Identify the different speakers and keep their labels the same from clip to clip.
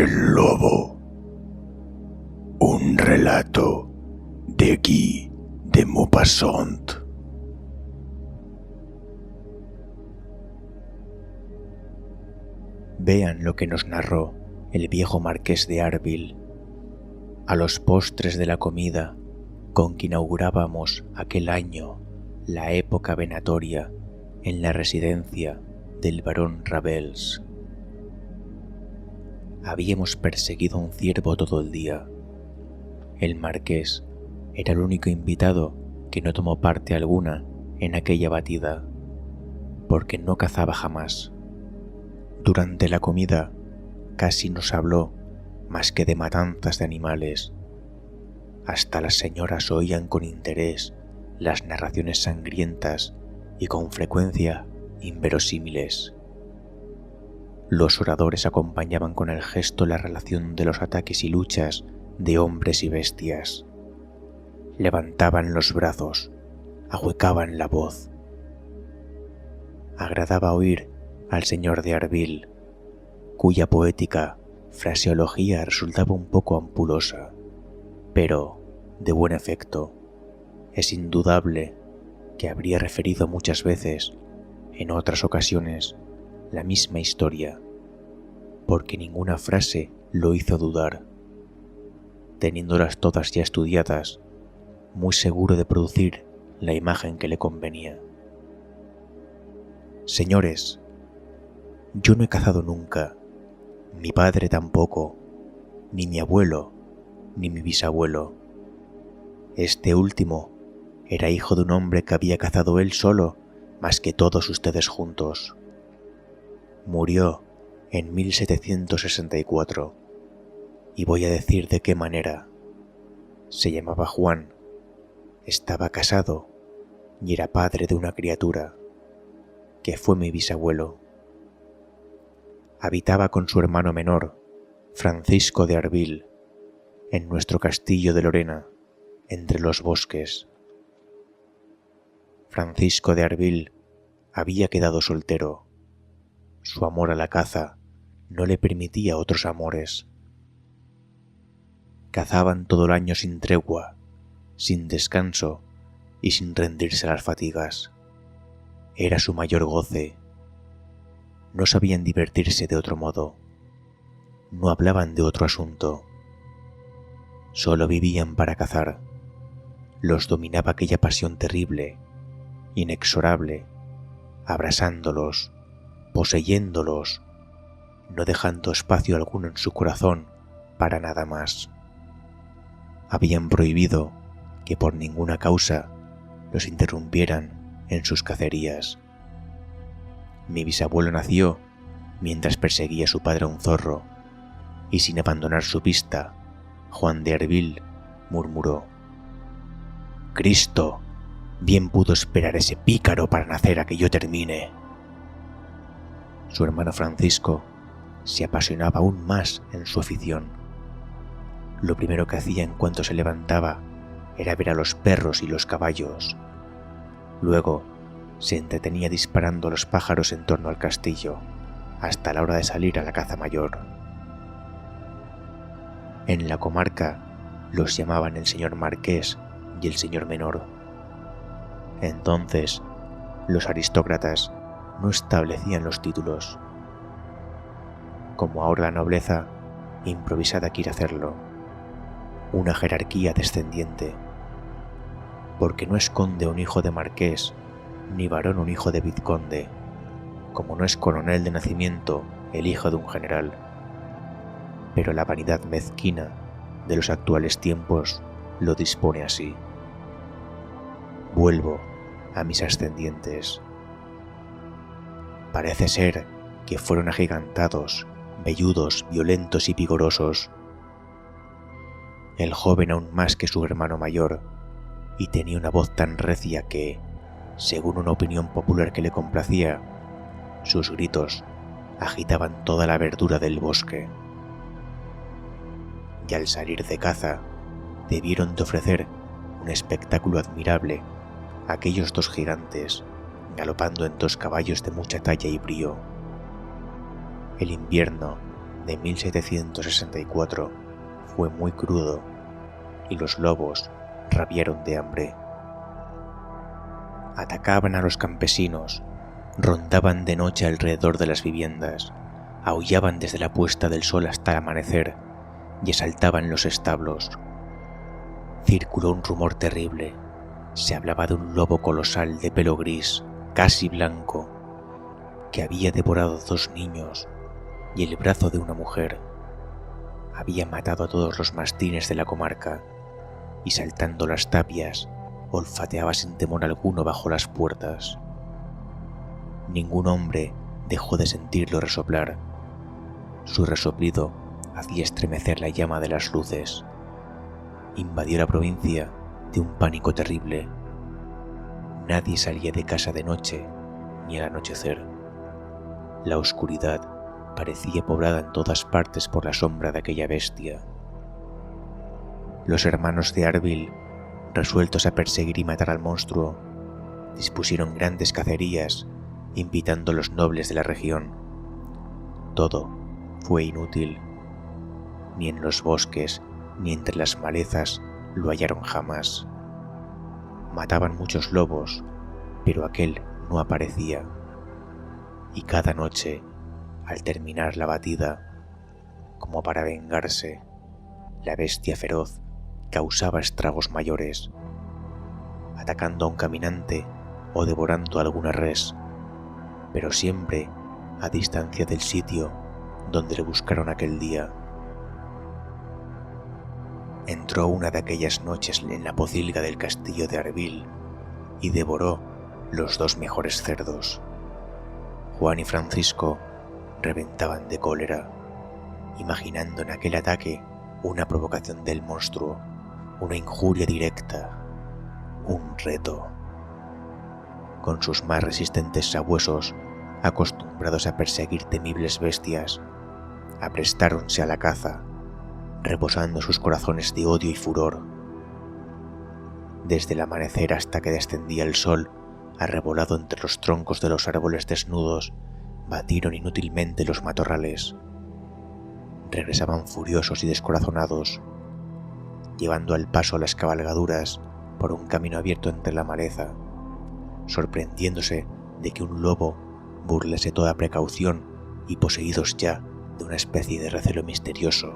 Speaker 1: El lobo. Un relato de Guy de Maupassant. Vean lo que nos narró el viejo marqués de Harville. A los postres de la comida con que inaugurábamos aquel año la época venatoria en la residencia del barón Ravels. Habíamos perseguido a un ciervo todo el día. El marqués era el único invitado que no tomó parte alguna en aquella batida, porque no cazaba jamás. Durante la comida casi nos habló más que de matanzas de animales. Hasta las señoras oían con interés las narraciones sangrientas y con frecuencia inverosímiles. Los oradores acompañaban con el gesto la relación de los ataques y luchas de hombres y bestias. Levantaban los brazos, ahuecaban la voz. Agradaba oír al señor de Harville, cuya poética fraseología resultaba un poco ampulosa, pero de buen efecto. Es indudable que habría referido muchas veces, en otras ocasiones, la misma historia, porque ninguna frase lo hizo dudar. Teniéndolas todas ya estudiadas, muy seguro de producir la imagen que le convenía. Señores, yo no he cazado nunca, mi padre tampoco, ni mi abuelo, ni mi bisabuelo. Este último era hijo de un hombre que había cazado él solo más que todos ustedes juntos. Murió en 1764, y voy a decir de qué manera. Se llamaba Juan, estaba casado y era padre de una criatura, que fue mi bisabuelo. Habitaba con su hermano menor, Francisco de Harville, en nuestro castillo de Lorena, entre los bosques. Francisco de Harville había quedado soltero. Su amor a la caza no le permitía otros amores. Cazaban todo el año sin tregua, sin descanso y sin rendirse a las fatigas. Era su mayor goce. No sabían divertirse de otro modo. No hablaban de otro asunto. Solo vivían para cazar. Los dominaba aquella pasión terrible, inexorable, abrasándolos, poseyéndolos, no dejando espacio alguno en su corazón para nada más. Habían prohibido que por ninguna causa los interrumpieran en sus cacerías. Mi bisabuelo nació mientras perseguía a su padre a un zorro, y sin abandonar su pista, Juan de Harville murmuró: «Cristo, bien pudo esperar ese pícaro para nacer a que yo termine». Su hermano Francisco se apasionaba aún más en su afición. Lo primero que hacía en cuanto se levantaba era ver a los perros y los caballos. Luego se entretenía disparando a los pájaros en torno al castillo, hasta la hora de salir a la caza mayor. En la comarca los llamaban el señor marqués y el señor menor. Entonces, los aristócratas no establecían los títulos. Como ahora la nobleza, improvisada quiere hacerlo. Una jerarquía descendiente. Porque no es conde un hijo de marqués, ni varón un hijo de vizconde, como no es coronel de nacimiento el hijo de un general. Pero la vanidad mezquina de los actuales tiempos lo dispone así. Vuelvo a mis ascendientes. Parece ser que fueron agigantados, velludos, violentos y vigorosos. El joven aún más que su hermano mayor, y tenía una voz tan recia que, según una opinión popular que le complacía, sus gritos agitaban toda la verdura del bosque. Y al salir de caza, debieron de ofrecer un espectáculo admirable a aquellos dos gigantes, galopando en dos caballos de mucha talla y brío. El invierno de 1764 fue muy crudo y los lobos rabiaron de hambre. Atacaban a los campesinos, rondaban de noche alrededor de las viviendas, aullaban desde la puesta del sol hasta el amanecer y asaltaban los establos. Circuló un rumor terrible. Se hablaba de un lobo colosal de pelo gris, casi blanco, que había devorado 2 niños y el brazo de una mujer. Había matado a todos los mastines de la comarca y, saltando las tapias, olfateaba sin temor alguno bajo las puertas. Ningún hombre dejó de sentirlo resoplar. Su resoplido hacía estremecer la llama de las luces. Invadió la provincia de un pánico terrible. Nadie salía de casa de noche ni al anochecer. La oscuridad parecía poblada en todas partes por la sombra de aquella bestia. Los hermanos de Arville, resueltos a perseguir y matar al monstruo, dispusieron grandes cacerías, invitando a los nobles de la región. Todo fue inútil. Ni en los bosques ni entre las malezas lo hallaron jamás. Mataban muchos lobos, pero aquel no aparecía. Y cada noche, al terminar la batida, como para vengarse, la bestia feroz causaba estragos mayores, atacando a un caminante o devorando alguna res, pero siempre a distancia del sitio donde le buscaron aquel día. Entró una de aquellas noches en la pocilga del castillo de Arville y devoró los 2 mejores cerdos. Juan y Francisco reventaban de cólera, imaginando en aquel ataque una provocación del monstruo, una injuria directa, un reto. Con sus más resistentes sabuesos, acostumbrados a perseguir temibles bestias, aprestáronse a la caza, reposando sus corazones de odio y furor. Desde el amanecer hasta que descendía el sol, arrebolado entre los troncos de los árboles desnudos, batieron inútilmente los matorrales. Regresaban furiosos y descorazonados, llevando al paso a las cabalgaduras por un camino abierto entre la maleza, sorprendiéndose de que un lobo burlase toda precaución y poseídos ya de una especie de recelo misterioso.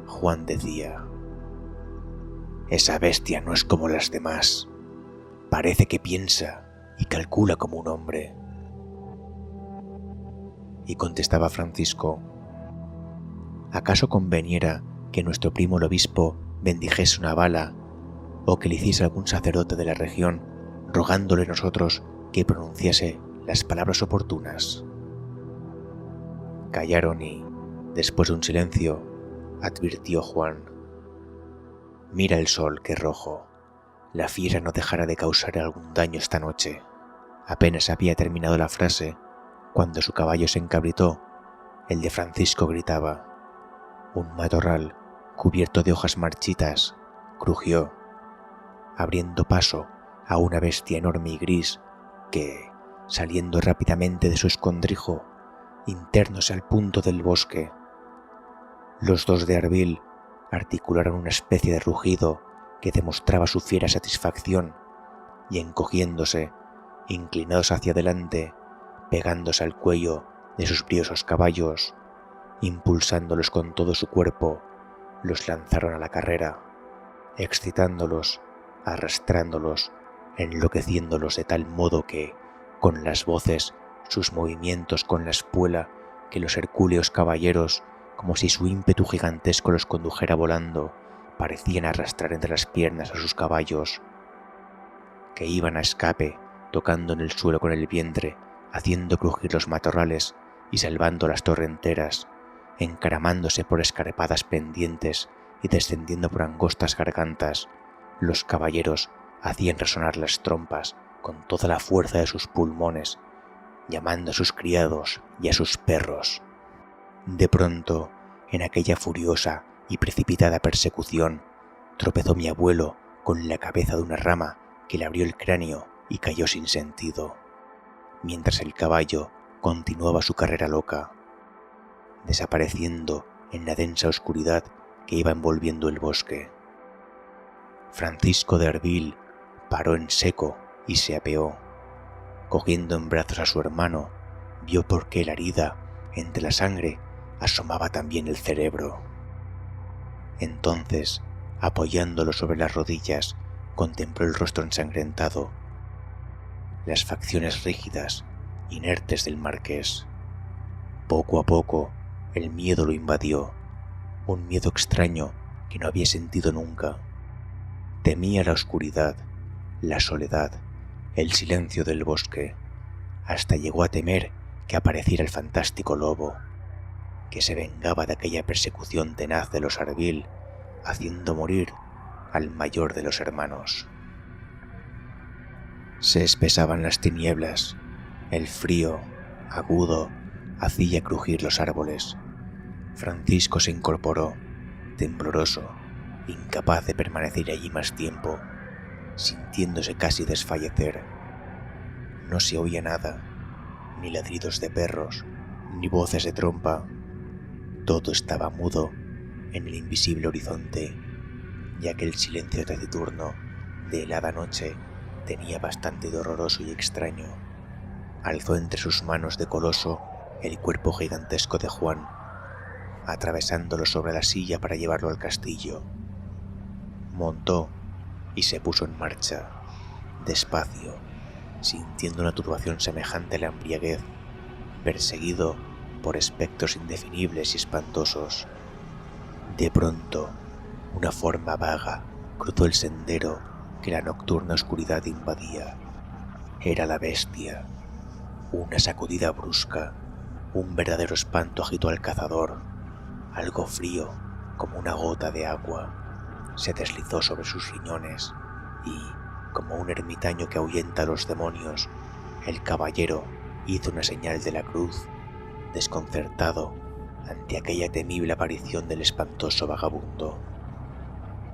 Speaker 1: Juan decía: «Esa bestia no es como las demás. Parece que piensa y calcula como un hombre». Y contestaba Francisco: «¿Acaso conveniera que nuestro primo el obispo bendijese una bala o que le hiciese algún sacerdote de la región rogándole a nosotros que pronunciase las palabras oportunas?» Callaron y, después de un silencio, advirtió Juan: «Mira el sol, qué rojo. La fiera no dejará de causar algún daño esta noche». Apenas había terminado la frase, cuando su caballo se encabritó, el de Francisco gritaba. Un matorral, cubierto de hojas marchitas, crujió, abriendo paso a una bestia enorme y gris que, saliendo rápidamente de su escondrijo, internos al punto del bosque. Los 2 de Arville articularon una especie de rugido que demostraba su fiera satisfacción y, encogiéndose, inclinados hacia adelante, pegándose al cuello de sus briosos caballos, impulsándolos con todo su cuerpo, los lanzaron a la carrera, excitándolos, arrastrándolos, enloqueciéndolos de tal modo que, con las voces, sus movimientos con la espuela, que los hercúleos caballeros, como si su ímpetu gigantesco los condujera volando, parecían arrastrar entre las piernas a sus caballos, que iban a escape, tocando en el suelo con el vientre, haciendo crujir los matorrales y salvando las torrenteras, encaramándose por escarpadas pendientes y descendiendo por angostas gargantas. Los caballeros hacían resonar las trompas con toda la fuerza de sus pulmones, llamando a sus criados y a sus perros. De pronto, en aquella furiosa y precipitada persecución, tropezó mi abuelo con la cabeza de una rama que le abrió el cráneo y cayó sin sentido, mientras el caballo continuaba su carrera loca, desapareciendo en la densa oscuridad que iba envolviendo el bosque. Francisco de Arbil paró en seco y se apeó. Cogiendo en brazos a su hermano, vio por qué la herida, entre la sangre, asomaba también el cerebro. Entonces, apoyándolo sobre las rodillas, contempló el rostro ensangrentado, las facciones rígidas, inertes del marqués. Poco a poco, el miedo lo invadió, un miedo extraño que no había sentido nunca. Temía la oscuridad, la soledad, el silencio del bosque. Hasta llegó a temer que apareciera el fantástico lobo, que se vengaba de aquella persecución tenaz de los Arbil, haciendo morir al mayor de los hermanos. Se espesaban las tinieblas, el frío, agudo, hacía crujir los árboles. Francisco se incorporó, tembloroso, incapaz de permanecer allí más tiempo, sintiéndose casi desfallecer. No se oía nada, ni ladridos de perros, ni voces de trompa. Todo estaba mudo en el invisible horizonte, ya que el silencio taciturno de helada noche tenía bastante de horroroso y extraño. Alzó entre sus manos de coloso el cuerpo gigantesco de Juan, atravesándolo sobre la silla para llevarlo al castillo. Montó y se puso en marcha, despacio, sintiendo una turbación semejante a la embriaguez, perseguido por espectros indefinibles y espantosos. De pronto, una forma vaga cruzó el sendero que la nocturna oscuridad invadía. Era la bestia. Una sacudida brusca, un verdadero espanto agitó al cazador. Algo frío, como una gota de agua, se deslizó sobre sus riñones y, como un ermitaño que ahuyenta a los demonios, el caballero hizo una señal de la cruz, desconcertado ante aquella temible aparición del espantoso vagabundo.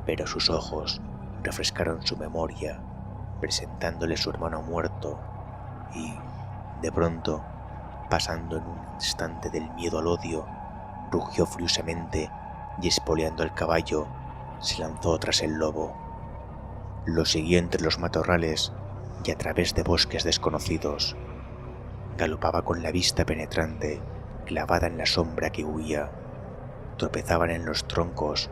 Speaker 1: Pero sus ojos refrescaron su memoria, presentándole su hermano muerto, y, de pronto, pasando en un instante del miedo al odio, rugió furiosamente y, espoleando el caballo, se lanzó tras el lobo. Lo siguió entre los matorrales y a través de bosques desconocidos. Galopaba con la vista penetrante, clavada en la sombra que huía. Tropezaban en los troncos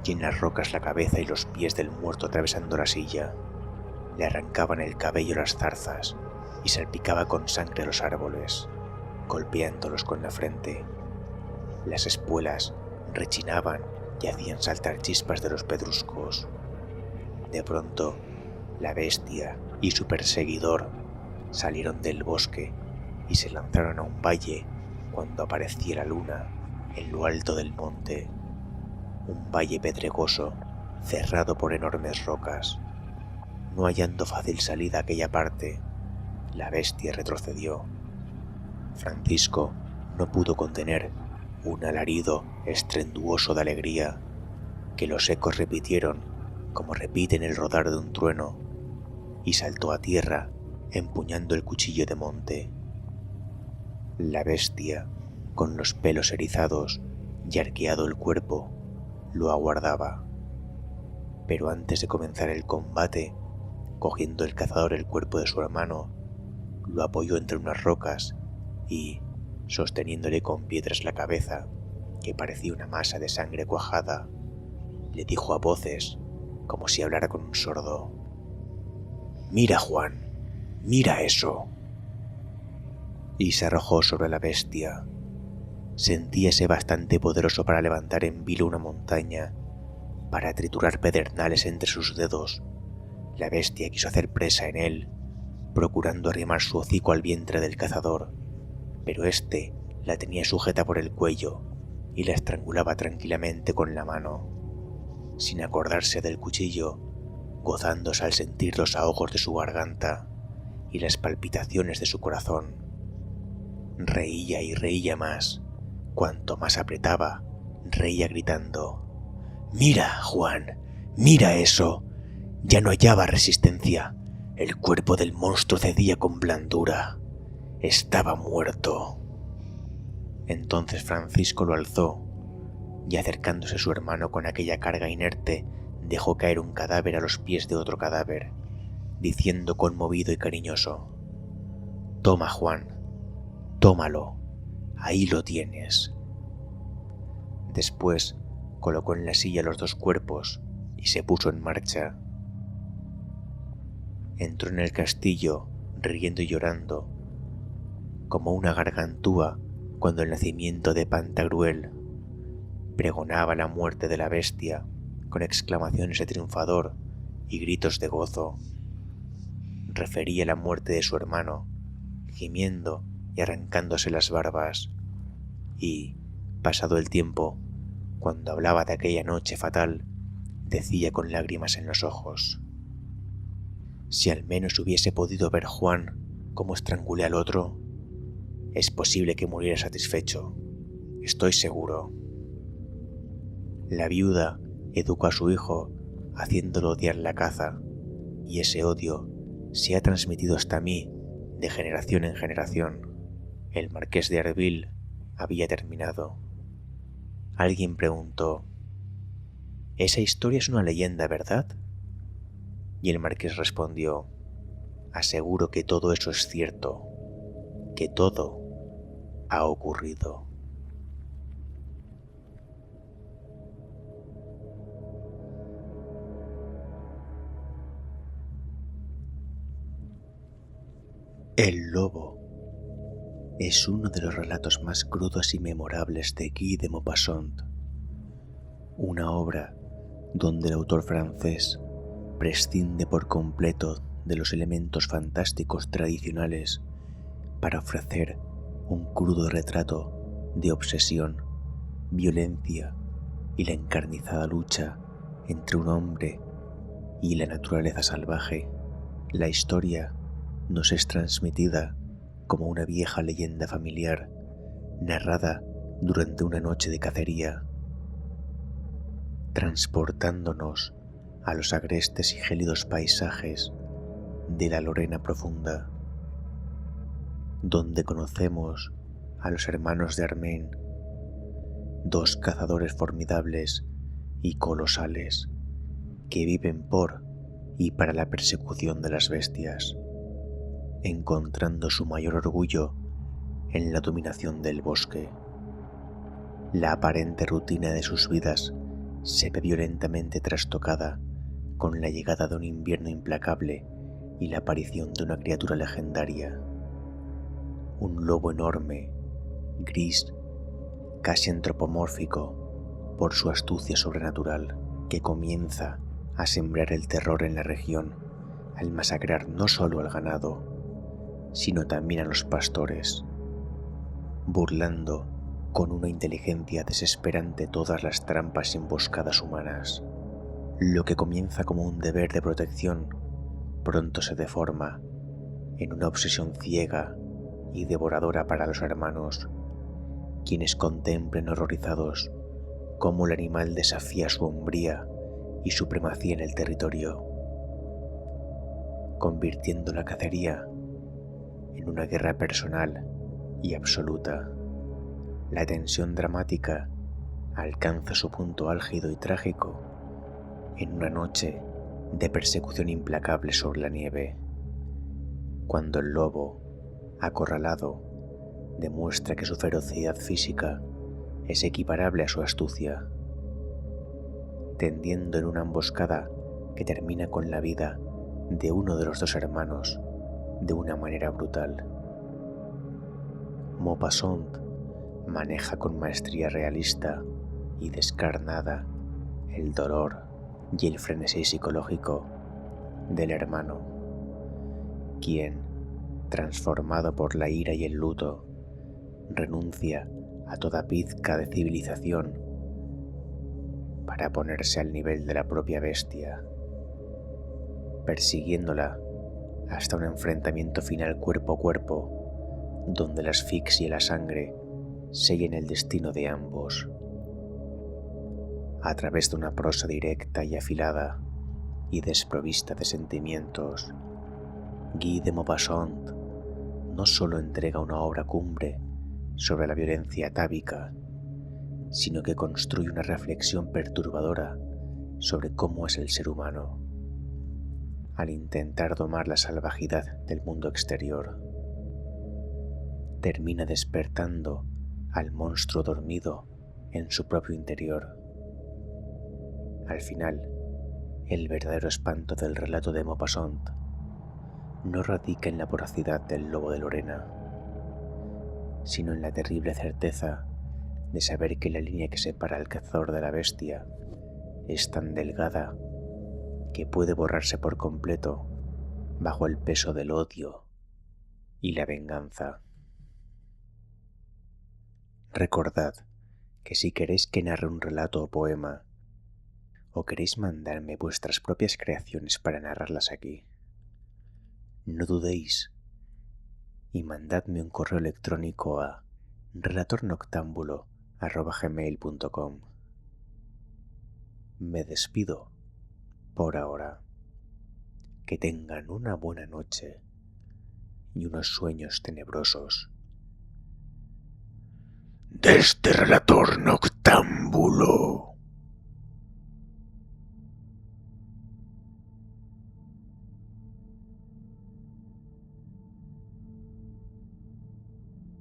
Speaker 1: y en las rocas la cabeza y los pies del muerto atravesando la silla. Le arrancaban el cabello las zarzas y salpicaba con sangre los árboles, golpeándolos con la frente. Las espuelas rechinaban y hacían saltar chispas de los pedruscos. De pronto, la bestia y su perseguidor salieron del bosque y se lanzaron a un valle cuando aparecía la luna en lo alto del monte. Un valle pedregoso, cerrado por enormes rocas. No hallando fácil salida a aquella parte, la bestia retrocedió. Francisco no pudo contener un alarido estruendoso de alegría, que los ecos repitieron como repiten el rodar de un trueno, y saltó a tierra empuñando el cuchillo de monte. La bestia, con los pelos erizados y arqueado el cuerpo, lo aguardaba. Pero antes de comenzar el combate, cogiendo el cazador el cuerpo de su hermano, lo apoyó entre unas rocas y, sosteniéndole con piedras la cabeza, que parecía una masa de sangre cuajada, le dijo a voces, como si hablara con un sordo: «Mira, Juan, mira eso». Y se arrojó sobre la bestia. Sentíase bastante poderoso para levantar en vilo una montaña, para triturar pedernales entre sus dedos. La bestia quiso hacer presa en él, procurando arrimar su hocico al vientre del cazador, pero éste la tenía sujeta por el cuello y la estrangulaba tranquilamente con la mano, sin acordarse del cuchillo, gozándose al sentir los ahogos de su garganta y las palpitaciones de su corazón. Reía y reía más. Cuanto más apretaba, reía gritando: «Mira, Juan, mira eso». Ya no hallaba resistencia. El cuerpo del monstruo cedía con blandura. Estaba muerto. Entonces Francisco lo alzó, y acercándose a su hermano con aquella carga inerte, dejó caer un cadáver a los pies de otro cadáver, diciendo conmovido y cariñoso: «Toma, Juan, tómalo, ahí lo tienes». Después colocó en la silla los dos cuerpos y se puso en marcha. Entró en el castillo riendo y llorando, como una gargantúa cuando el nacimiento de Pantagruel pregonaba la muerte de la bestia con exclamaciones de triunfador y gritos de gozo. Refería la muerte de su hermano, gimiendo y arrancándose las barbas, y, pasado el tiempo, cuando hablaba de aquella noche fatal, decía con lágrimas en los ojos: «Si al menos hubiese podido ver Juan cómo estrangulé al otro, es posible que muriera satisfecho, estoy seguro». La viuda educó a su hijo haciéndolo odiar la caza, y ese odio se ha transmitido hasta mí de generación en generación. El marqués de Arville había terminado. Alguien preguntó: «Esa historia es una leyenda, ¿verdad?». Y el marqués respondió: «Aseguro que todo eso es cierto, que todo ha ocurrido». El lobo es uno de los relatos más crudos y memorables de Guy de Maupassant, una obra donde el autor francés prescinde por completo de los elementos fantásticos tradicionales para ofrecer un crudo retrato de obsesión, violencia y la encarnizada lucha entre un hombre y la naturaleza salvaje. La historia nos es transmitida como una vieja leyenda familiar narrada durante una noche de cacería, transportándonos a los agrestes y gélidos paisajes de la Lorena profunda, donde conocemos a los hermanos de Armain, dos cazadores formidables y colosales que viven por y para la persecución de las bestias, encontrando su mayor orgullo en la dominación del bosque. La aparente rutina de sus vidas se ve violentamente trastocada con la llegada de un invierno implacable y la aparición de una criatura legendaria, un lobo enorme, gris, casi antropomórfico por su astucia sobrenatural, que comienza a sembrar el terror en la región al masacrar no solo al ganado, sino también a los pastores, burlando con una inteligencia desesperante todas las trampas y emboscadas humanas. Lo que comienza como un deber de protección pronto se deforma en una obsesión ciega y devoradora para los hermanos, quienes contemplen horrorizados cómo el animal desafía su hombría y supremacía en el territorio, convirtiendo la cacería en una guerra personal y absoluta. La tensión dramática alcanza su punto álgido y trágico en una noche de persecución implacable sobre la nieve, cuando el lobo, acorralado, demuestra que su ferocidad física es equiparable a su astucia, tendiendo en una emboscada que termina con la vida de uno de los dos hermanos de una manera brutal. Maupassant maneja con maestría realista y descarnada el dolor y el frenesí psicológico del hermano, quien, transformado por la ira y el luto, renuncia a toda pizca de civilización para ponerse al nivel de la propia bestia, persiguiéndola hasta un enfrentamiento final cuerpo a cuerpo, donde la asfixia y la sangre sellen el destino de ambos. A través de una prosa directa y afilada y desprovista de sentimientos, Guy de Maupassant no solo entrega una obra cumbre sobre la violencia atávica, sino que construye una reflexión perturbadora sobre cómo es el ser humano al intentar domar la salvajidad del mundo exterior. Termina despertando al monstruo dormido en su propio interior. Al final, el verdadero espanto del relato de Maupassant no radica en la voracidad del lobo de Lorena, sino en la terrible certeza de saber que la línea que separa al cazador de la bestia es tan delgada que puede borrarse por completo bajo el peso del odio y la venganza. Recordad que si queréis que narre un relato o poema, o queréis mandarme vuestras propias creaciones para narrarlas aquí, no dudéis y mandadme un correo electrónico a relatornoctambulo@gmail.com. Me despido por ahora. Que tengan una buena noche y unos sueños tenebrosos. Desde Relator Noctámbulo.